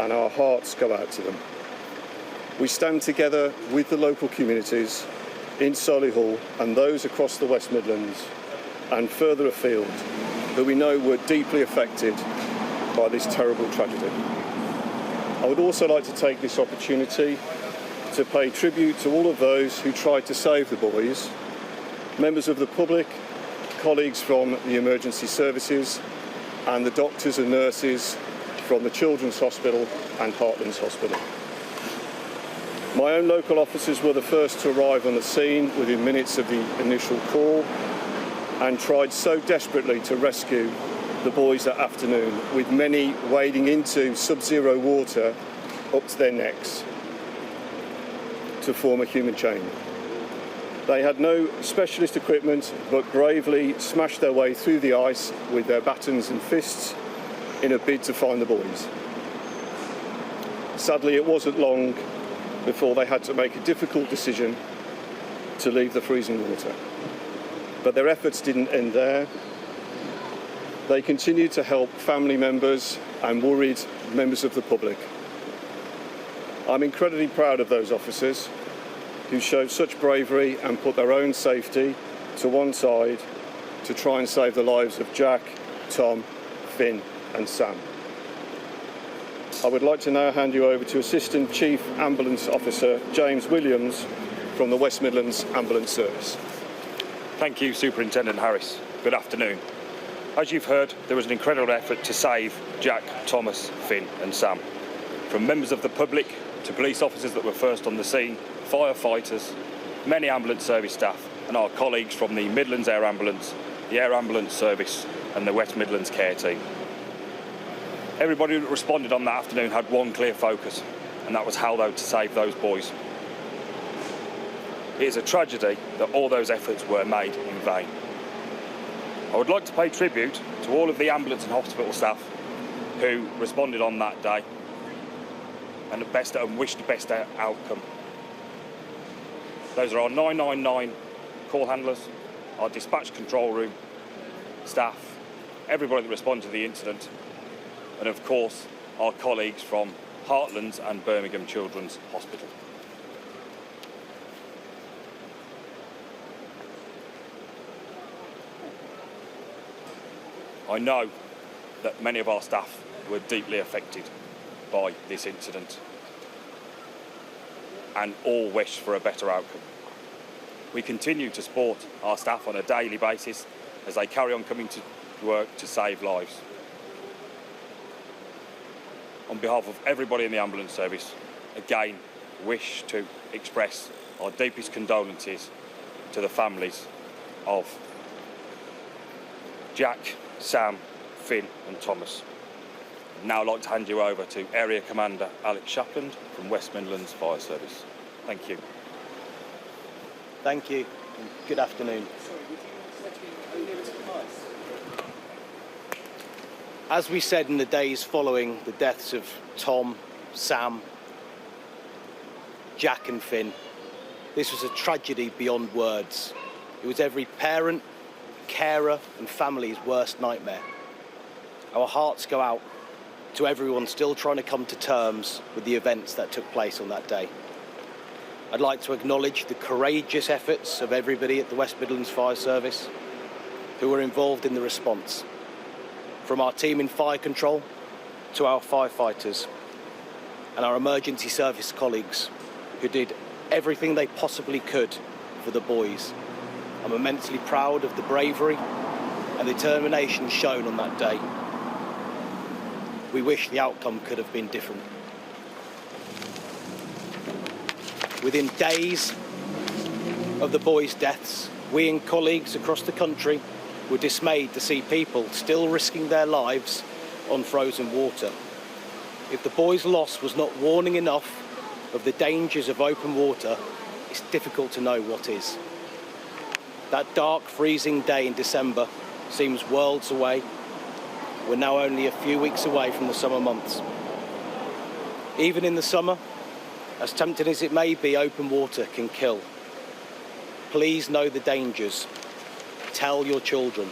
and our hearts go out to them. We stand together with the local communities in Solihull and those across the West Midlands and further afield who we know were deeply affected by this terrible tragedy. I would also like to take this opportunity to pay tribute to all of those who tried to save the boys, members of the public, colleagues from the emergency services, and the doctors and nurses from the Children's Hospital and Heartlands Hospital. My own local officers were the first to arrive on the scene within minutes of the initial call and tried so desperately to rescue the boys that afternoon, with many wading into sub-zero water up to their necks to form a human chain. They had no specialist equipment but bravely smashed their way through the ice with their batons and fists in a bid to find the boys. Sadly, it wasn't long before they had to make a difficult decision to leave the freezing water. But their efforts didn't end there. They continued to help family members and worried members of the public. I'm incredibly proud of those officers who showed such bravery and put their own safety to one side to try and save the lives of Jack, Tom, Finn and Sam. I would like to now hand you over to Assistant Chief Ambulance Officer James Williams from the West Midlands Ambulance Service. Thank you, Superintendent Harris. Good afternoon. As you've heard, there was an incredible effort to save Jack, Thomas, Finn and Sam. From members of the public to police officers that were first on the scene, firefighters, many ambulance service staff and our colleagues from the Midlands Air Ambulance, the Air Ambulance Service and the West Midlands Care Team. Everybody that responded on that afternoon had one clear focus, and that was how they were to save those boys. It is a tragedy that all those efforts were made in vain. I would like to pay tribute to all of the ambulance and hospital staff who responded on that day and wished the best outcome. Those are our 999 call handlers, our dispatch control room staff, everybody that responded to the incident, and of course our colleagues from Heartlands and Birmingham Children's Hospital. I know that many of our staff were deeply affected by this incident and all wish for a better outcome. We continue to support our staff on a daily basis as they carry on coming to work to save lives. On behalf of everybody in the ambulance service, again, wish to express our deepest condolences to the families of Jack, Sam, Finn and Thomas. I'd now like to hand you over to Area Commander Alex Shapland from West Midlands Fire Service. Thank you. Thank you. Good afternoon. As we said in the days following the deaths of Tom, Sam, Jack and Finn, this was a tragedy beyond words. It was every parent, carer and family's worst nightmare. Our hearts go out to everyone still trying to come to terms with the events that took place on that day. I'd like to acknowledge the courageous efforts of everybody at the West Midlands Fire Service who were involved in the response. From our team in fire control to our firefighters and our emergency service colleagues who did everything they possibly could for the boys. I'm immensely proud of the bravery and determination shown on that day. We wish the outcome could have been different. Within days of the boys' deaths, we and colleagues across the country were dismayed to see people still risking their lives on frozen water. If the boys' loss was not warning enough of the dangers of open water, it's difficult to know what is. That dark, freezing day in December seems worlds away. We're now only a few weeks away from the summer months. Even in the summer, as tempting as it may be, open water can kill. Please know the dangers. Tell your children.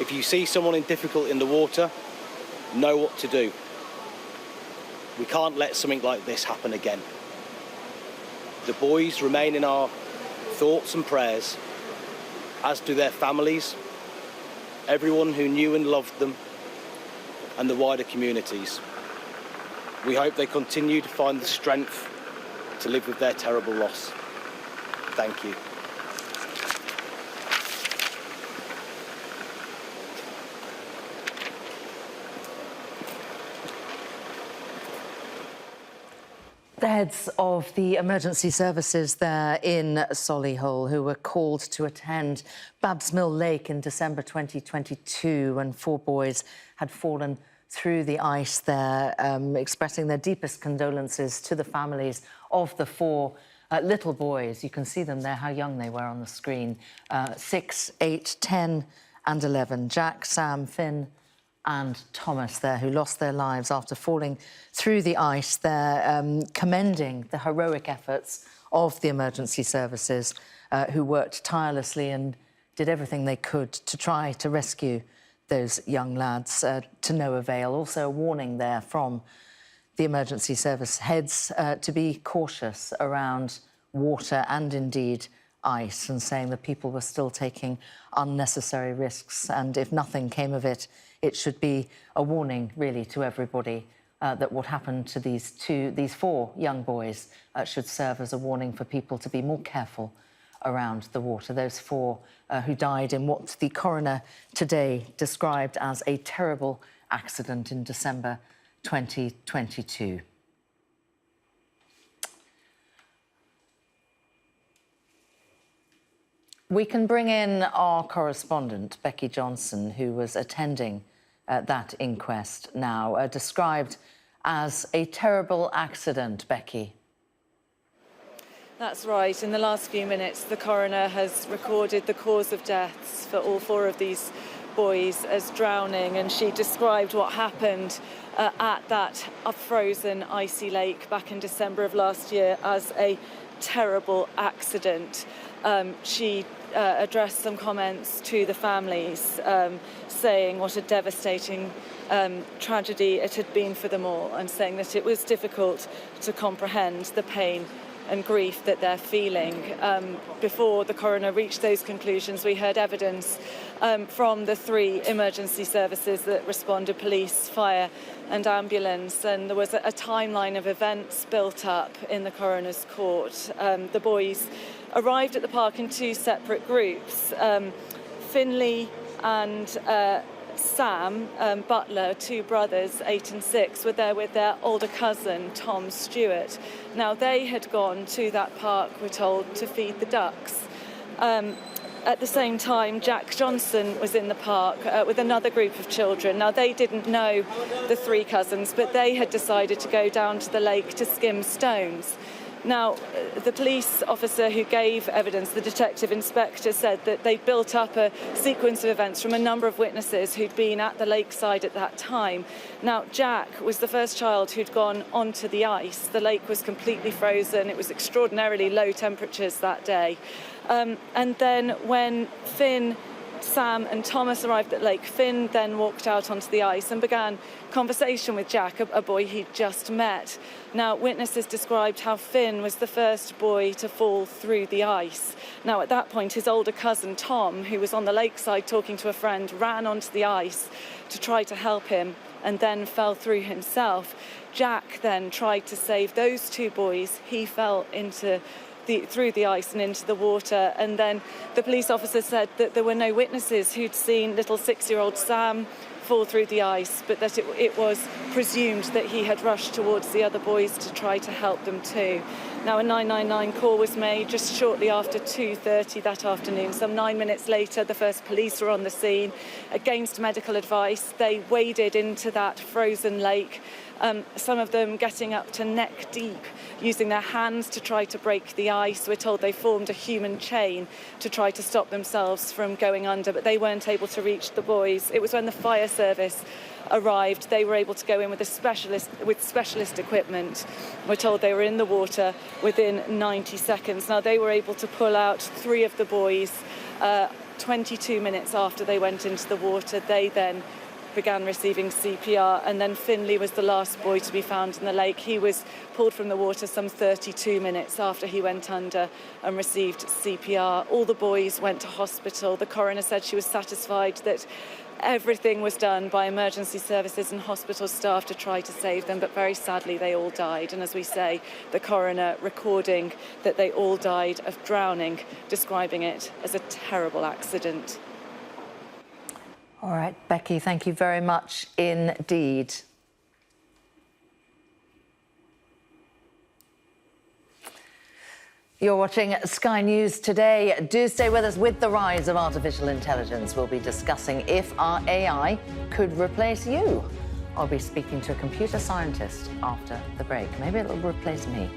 If you see someone difficult in the water, know what to do. We can't let something like this happen again. The boys remain in our thoughts and prayers, as do their families, everyone who knew and loved them, and the wider communities. We hope they continue to find the strength to live with their terrible loss. Thank you. The heads of the emergency services there in Solihull, who were called to attend Babs Mill Lake in December 2022 when 4 boys had fallen through the ice there, expressing their deepest condolences to the families of the 4 little boys. You can see them there, how young they were on the screen. 6, 8, 10 and 11. Jack, Sam, Finn and Thomas there, who lost their lives after falling through the ice there, commending the heroic efforts of the emergency services who worked tirelessly and did everything they could to try to rescue those young lads, to no avail. Also a warning there from the emergency service heads to be cautious around water and indeed ice, and saying that people were still taking unnecessary risks, and if nothing came of it, it should be a warning really to everybody that what happened to these 4 young boys should serve as a warning for people to be more careful around the water. Those 4 who died in what the coroner today described as a terrible accident in December 2022. We can bring in our correspondent, Becky Johnson, who was attending that inquest now, described as a terrible accident. Becky. That's right. In the last few minutes, the coroner has recorded the cause of deaths for all 4 of these boys as drowning, and she described what happened at that frozen, icy lake back in December of last year as a terrible accident. She addressed some comments to the families, saying what a devastating tragedy it had been for them all, and saying that it was difficult to comprehend the pain and grief that they're feeling. Before the coroner reached those conclusions, we heard evidence from the 3 emergency services that responded: police, fire and ambulance, and there was a timeline of events built up in the coroner's court. The boys arrived at the park in 2 separate groups. Finlay and Sam Butler, 2 brothers, 8 and 6, were there with their older cousin, Tom Stewart. Now, they had gone to that park, we're told, to feed the ducks. At the same time, Jack Johnson was in the park with another group of children. Now, they didn't know the 3 cousins, but they had decided to go down to the lake to skim stones. Now, the police officer who gave evidence, the detective inspector, said that they built up a sequence of events from a number of witnesses who'd been at the lakeside at that time. Now, Jack was the first child who'd gone onto the ice. The lake was completely frozen. It was extraordinarily low temperatures that day. And then when Finn, Sam and Thomas arrived at Lake, Finn then walked out onto the ice and began conversation with Jack, a boy he'd just met. Now, witnesses described how Finn was the first boy to fall through the ice. Now, at that point, his older cousin, Tom, who was on the lakeside talking to a friend, ran onto the ice to try to help him and then fell through himself. Jack then tried to save those 2 boys. He fell through the ice and into the water, and then the police officer said that there were no witnesses who'd seen little 6-year-old Sam fall through the ice, but that it was presumed that he had rushed towards the other boys to try to help them too. Now, a 999 call was made just shortly after 2:30 that afternoon. Some 9 minutes later, the first police were on the scene. Against medical advice, they waded into that frozen lake, some of them getting up to neck deep, using their hands to try to break the ice. We're told they formed a human chain to try to stop themselves from going under, but they weren't able to reach the boys. It was when the fire service arrived, they were able to go in with specialist equipment. We're told they were in the water within 90 seconds. Now, they were able to pull out 3 of the boys 22 minutes after they went into the water. They then began receiving CPR, and then Finlay was the last boy to be found in the lake. He was pulled from the water some 32 minutes after he went under and received CPR. All the boys went to hospital. The coroner said she was satisfied that everything was done by emergency services and hospital staff to try to save them, but very sadly they all died. And as we say, the coroner recording that they all died of drowning, describing it as a terrible accident. All right, Becky, thank you very much indeed. You're watching Sky News Today. Do stay with us. With the rise of artificial intelligence, we'll be discussing if our AI could replace you. I'll be speaking to a computer scientist after the break. Maybe it'll replace me.